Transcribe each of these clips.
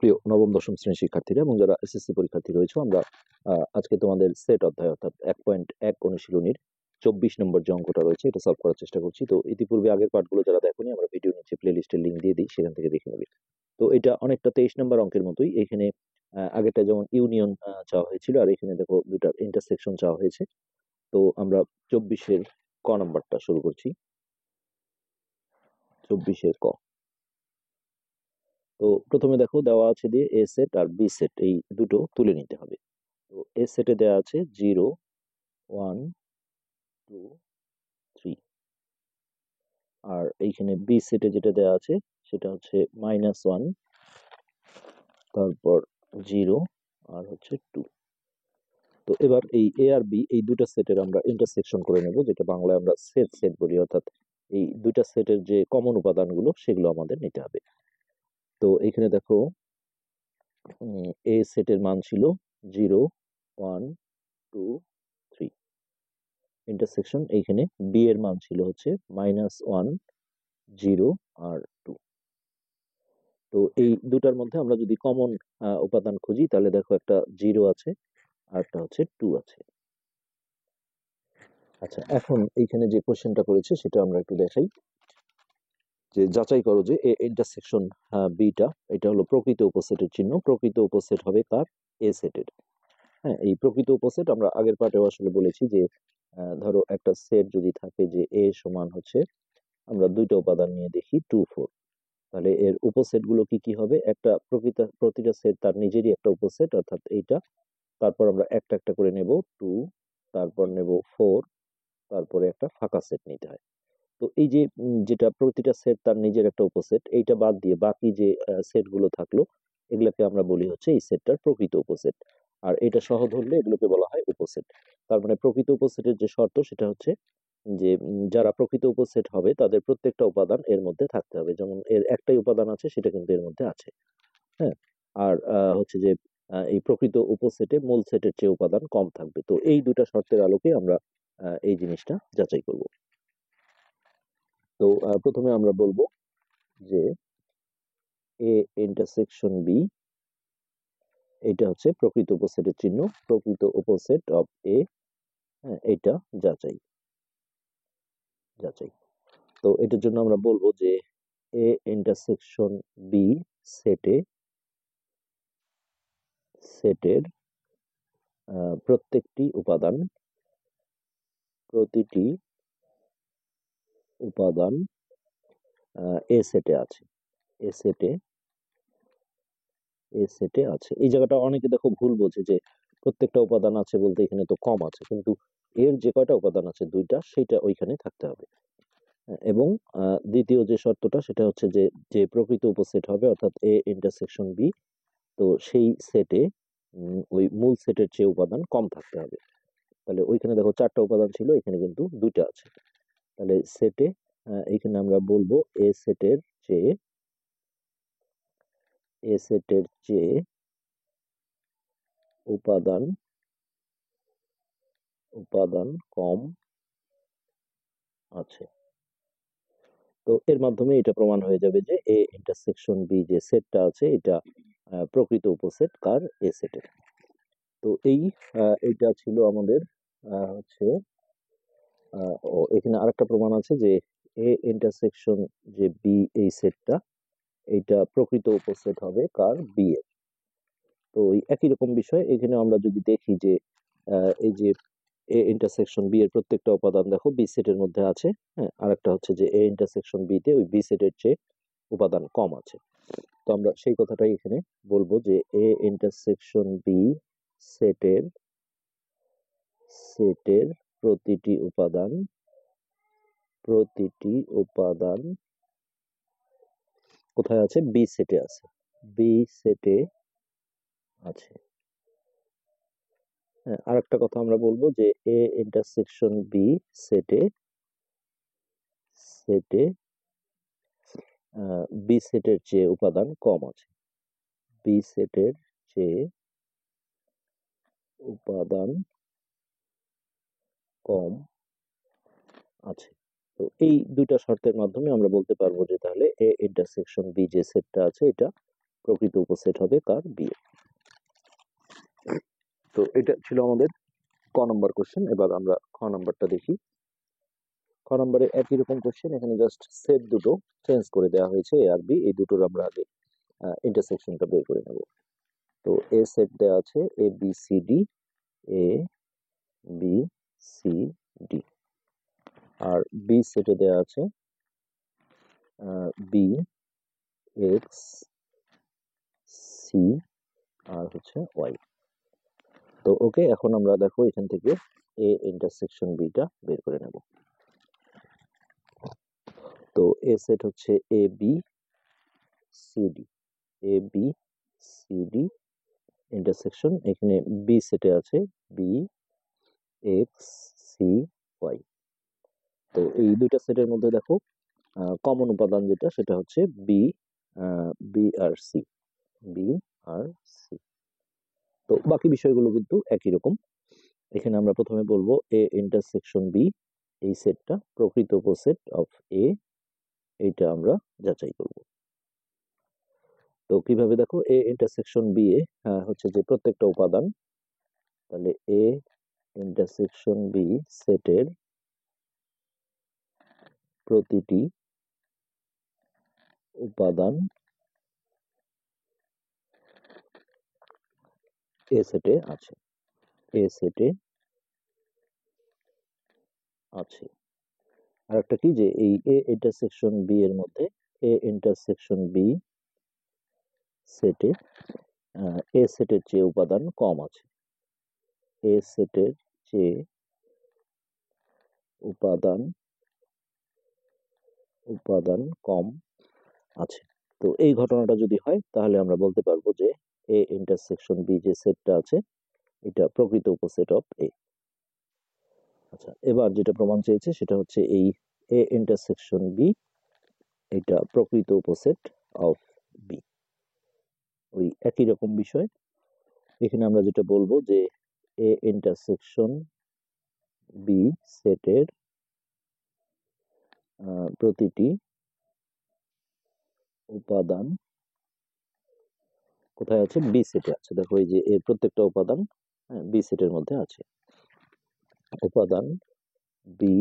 প্রিয় নবম দশম শ্রেণীর শিক্ষার্থীরা এবং যারা এসএসসি পরীক্ষার্থী রয়েছে, আমরা আজকে তোমাদের সেট অধ্যায় অর্থাৎ 1.1 অনুশীলনীর 24 নম্বর যে অঙ্কটা রয়েছে এটা সলভ করার চেষ্টা করছি। তো ইতিপূর্বে আগের পার্টগুলো যারা দেখোনি, আমরা ভিডিও নিচে প্লে লিস্টের লিঙ্ক দিয়ে দিই, সেখান থেকে দেখে নেবে। তো এটা অনেকটা 23 নম্বর অঙ্কের মতোই। এখানে আগেরটা যেমন ইউনিয়ন চাওয়া হয়েছিল, আর এখানে দেখো দুটা ইন্টারসেকশন চাওয়া হয়েছে। তো আমরা 24-এর ক নাম্বারটা শুরু করছি। 24-এর ক। তো প্রথমে দেখো দেওয়া আছে দিয়ে এ সেট আর বি সেট এই দুটো তুলে নিতে হবে। তো এ সেটে দেওয়া আছে 0, 1, 2, 3, আর এইখানে বি সেটে যেটা দেওয়া আছে সেটা হচ্ছে -1, তারপর 0 আর হচ্ছে 2। তো এবার এই এ আর বি এই দুটা সেটের আমরা ইন্টারসেকশন করে নেব, যেটা বাংলায় আমরা সেট সেট বলি, অর্থাৎ এই দুইটা সেটের যে কমন উপাদানগুলো সেগুলো আমাদের নিতে হবে। তো এখানে দেখো এ সেটের মান ছিল 0, 1, 2, 3। ইন্টারসেকশন এইখানে বি এর মান ছিল হচ্ছে -1, 0 আর 2। তো এই দুটার মধ্যে আমরা যদি কমন উপাদান খুঁজি, তাহলে দেখো একটা 0 আছে আর একটা হচ্ছে 2 আছে। আচ্ছা, এখন এইখানে যে কোশ্চেনটা করেছে সেটা আমরা একটু দেখাই, যে যাচাই করো যে এ ইন্টারসেকশন বিটা এটা হলো প্রকৃত উপসেটের চিহ্ন। প্রকৃত উপসেট হবে কার? এ সেটের। হ্যাঁ, এই প্রকৃত উপসেট আমরা আগের পার্টেও আসলে বলেছি যে ধরো একটা সেট যদি থাকে যে এ সমান হচ্ছে, আমরা দুইটা উপাদান নিয়ে দেখি 2, 4, তাহলে এর উপসেট গুলো কি কি হবে? প্রতিটা সেট তার নিজেরই একটা উপসেট, অর্থাৎ এইটা। তারপর আমরা একটা একটা করে নেব 2, তারপর নেব 4, তারপরে একটা ফাঁকা সেট নিতে হয়। তো এই যে যেটা প্রতিটা সেট তার নিজের একটা উপসেট, এইটা বাদ দিয়ে বাকি যে সেট গুলো থাকলো এগুলোকে আমরা বলি হচ্ছে এই সেটটার প্রকৃত উপসেট। আর এটা সহ ধরলে এগুলোকে বলা হয় উপসেট। তার মানে প্রকৃত উপসেটের যে শর্ত সেটা হচ্ছে যে যারা প্রকৃত উপসেট হবে তাদের প্রত্যেকটা উপাদান এর মধ্যে থাকতে হবে। যেমন এর একটাই উপাদান আছে, সেটা কিন্তু এর মধ্যে আছে। হ্যাঁ, আর হচ্ছে যে এই প্রকৃত উপসেটে মূল সেটের চেয়ে উপাদান কম থাকবে। তো এই দুটা শর্তের আলোকে আমরা এই জিনিসটা যাচাই করব। তো প্রথমে আমরা বলবো যে এ ইন্টারসেকশন বি এটা হচ্ছে প্রকৃত উপসেটের চিহ্ন, প্রকৃত উপসেট অফ এ। হ্যাঁ, এটা যাচাই। তো এটার জন্য আমরা বলবো যে এ ইন্টারসেকশন বি সেটের প্রতিটি উপাদান এ সেটে আছে। এ সেটে আছে। এই জায়গাটা অনেকে দেখো ভুল বোঝে যে প্রত্যেকটা উপাদান আছে বলতে এখানে তো কম আছে, কিন্তু এর যে কয়টা উপাদান আছে দুইটা, সেটা ওইখানে থাকতে হবে। এবং দ্বিতীয় যে শর্তটা সেটা হচ্ছে যে যে প্রকৃত উপসেট হবে অর্থাৎ এ ইন্টারসেকশন বি, তো সেই সেটে ওই মূল সেটের চেয়ে উপাদান কম থাকতে হবে। তাহলে ওইখানে দেখো 4টা উপাদান ছিল, এখানে কিন্তু 2টা আছে। তাহলে সেটে এখানে আমরা বলবো এ সেটের চেয়ে উপাদান কম আছে। তো এর মাধ্যমে এটা প্রমাণ হয়ে যাবে যে এ ইন্টারসেকশন বি যে সেটটা আছে এটা প্রকৃত উপসেট কার? এ সেটের। তো এইটা ছিল আমাদের হচ্ছে এখানে আরেকটা প্রমাণ আছে যে এ ইন্টারসেকশন যে বি এই সেটটা, এইটা প্রকৃত উপসেট হবে কার? বি এর। তো ওই একই রকম বিষয় এখানে আমরা যদি দেখি যে এই যে এ ইন্টারসেকশন বি এর প্রত্যেকটা উপাদান দেখো বি সেটের মধ্যে আছে। হ্যাঁ, আরেকটা হচ্ছে যে এ ইন্টারসেকশন বি তে ওই বি সেটের চেয়ে উপাদান কম আছে। তো আমরা সেই কথাটাই এখানে বলবো যে এ ইন্টারসেকশন বি সেটের প্রতিটি উপাদান কোথায় আছে? বি সেটে আছে। বি সেটে আছে। হ্যাঁ, আরেকটা কথা আমরা বলবো যে এ ইন্টারসেকশন বি সেটে বি সেটের চেয়ে উপাদান কম আছে। বি সেটের চেয়ে উপাদান কম আছে। তো এই দুইটা শর্তের মাধ্যমে আমরা বলতে পারবো যে তাহলে এ ইন্টারসেকশন বি যে সেটটা আছে এটা প্রকৃত উপসেট হবে কার, বি এর। তো এটা ছিল আমাদের ক নম্বর কোশ্চেন। এবার আমরা খ নম্বরটা দেখি। খ নম্বরে একই রকম কোশ্চেন, এখানে জাস্ট সেট দুটো চেঞ্জ করে দেওয়া হয়েছে, এ আর বি, এই দুটোর আমরা আগে ইন্টারসেকশনটা বের করে নেব। তো এ সেট দেওয়া আছে A B C D, A B C D, R B সেটে দেওয়া আছে বি এক্স সি আর হচ্ছে ওয়াই। তো ওকে, এখন আমরা দেখো এখান থেকে এ ইন্টারসেকশন বিটা বের করে নেব। তো এ সেট হচ্ছে A B C D, A B C D intersection, এখানে বি সেটে আছে বি এক্স সি ওয়াই। তো এই দুইটা সেটের মধ্যে দেখো কমন উপাদান যেটা, সেটা হচ্ছে বি বি আর সি, বি আর সি। তো বাকি বিষয়গুলো কিন্তু একই রকম। এখানে আমরা প্রথমে বলবো এ ইন্টারসেকশন বি, এই সেটটা প্রকৃত উপসেট অফ এ, এইটা আমরা যাচাই করব। তো কিভাবে দেখো, এ ইন্টারসেকশন বি এ হচ্ছে যে প্রত্যেকটা উপাদান, তাহলে এ ইন্টারসেকশন বি সেটের প্রতিটি উপাদান এ সেটে আছে, এ সেটে আছে। আর একটা কি, যে এই এ ইন্টারসেকশন বি এর মধ্যে এ ইন্টারসেকশন বি সেটে এ সেটের চেয়ে উপাদান কম আছে, এ সেটের চেয়ে উপাদান কম আছে। তো এই ঘটনাটা যদি হয়, তাহলে আমরা বলতে পারবো যে এ ইন্টারসেকশন বি যে সেটটা আছে, এটা প্রকৃত উপসেট অফ এ। আচ্ছা, এবার যেটা প্রমাণ চেয়েছে সেটা হচ্ছে এই এ ইন্টারসেকশন বি, এটা প্রকৃত উপসেট অফ বি। ওই একই রকম বিষয়, এখানে আমরা যেটা বলবো যে এ ইন্টারসেকশন বি সেটের প্রতিটি উপাদান কোথায় আছে, বি সেটে আছে। দেখো এই যে এর প্রত্যেকটা উপাদান বি সেটের মধ্যে আছে, উপাদান বি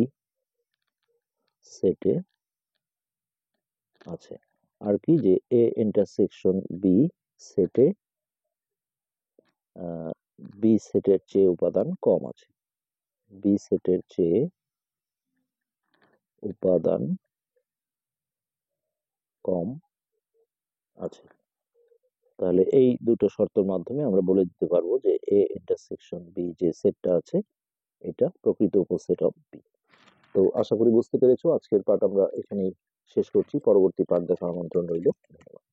সেটে আছে। আর কি, যে এ ইন্টারসেকশন বি সেটে বি সেটের চেয়ে উপাদান কম আছে, বি সেটের চেয়ে উপাদান কম আছে। তাহলে এই দুটো শর্তের মাধ্যমে আমরা বলে দিতে পারবো যে এ ইন্টারসেকশন বি যে সেটটা আছে, এটা প্রকৃত উপসেট অফ বি। তো আশা করি বুঝতে পেরেছো। আজকের পার্ট আমরা এখানেই শেষ করছি, পরবর্তী পার্ট দেখার আমন্ত্রণ রইল। ধন্যবাদ।